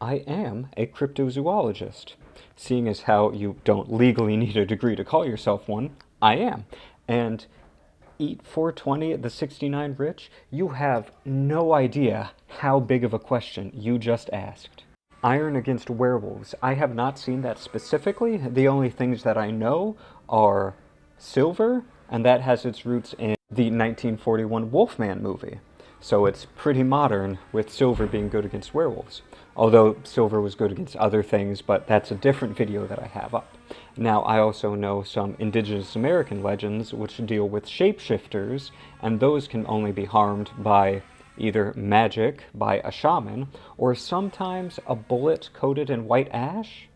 I am a cryptozoologist. Seeing as how you don't legally need a degree to call yourself one, I am. And Eat 420 at the 69 Rich, you have no idea how big of a question you just asked. Iron against werewolves. I have not seen that specifically. The only things that I know are silver, and that has its roots in the 1941 Wolfman movie. So it's pretty modern, with silver being good against werewolves. Although silver was good against other things, but that's a different video that I have up. Now, I also know some indigenous American legends which deal with shapeshifters, and those can only be harmed by either magic, by a shaman, or sometimes a bullet coated in white ash.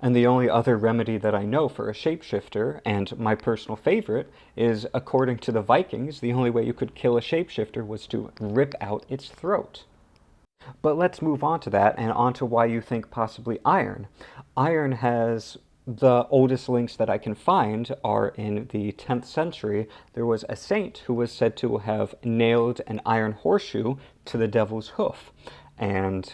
And the only other remedy that I know for a shapeshifter, and my personal favorite, is according to the Vikings, the only way you could kill a shapeshifter was to rip out its throat. But let's move on to that and on to why you think possibly iron. Iron has the oldest links that I can find are in the 10th century. There was a saint who was said to have nailed an iron horseshoe to the devil's hoof. And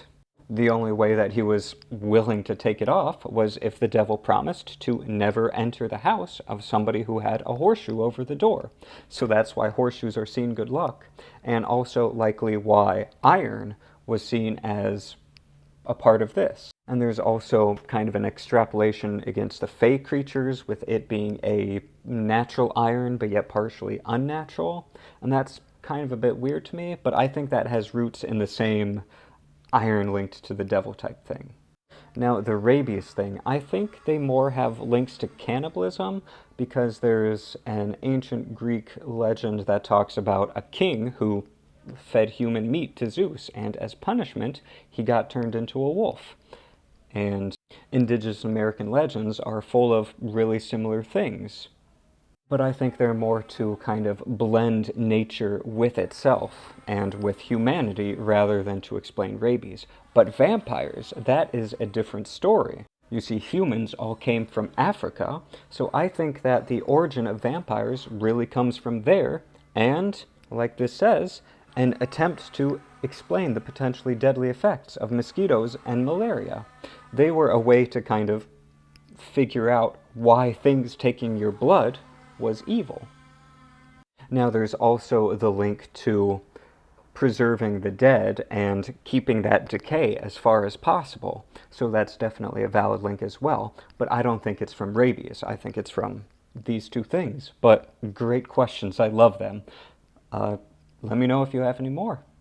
the only way that he was willing to take it off was if the devil promised to never enter the house of somebody who had a horseshoe over the door. So that's why horseshoes are seen good luck, and also likely why iron was seen as a part of this. And there's also kind of an extrapolation against the Fey creatures, with it being a natural iron but yet partially unnatural. And that's kind of a bit weird to me, but I think that has roots in the same iron linked to the devil type thing. Now, the rabies thing, I think they more have links to cannibalism, because there's an ancient Greek legend that talks about a king who fed human meat to Zeus, and as punishment, he got turned into a wolf. And indigenous American legends are full of really similar things. But I think they're more to kind of blend nature with itself and with humanity rather than to explain rabies. But vampires, that is a different story. You see, humans all came from Africa, so I think that the origin of vampires really comes from there, and, like this says, an attempt to explain the potentially deadly effects of mosquitoes and malaria. They were a way to kind of figure out why things taking your blood was evil. Now, there's also the link to preserving the dead and keeping that decay as far as possible. So that's definitely a valid link as well. But I don't think it's from rabies. I think it's from these two things. But great questions. I love them. Let me know if you have any more.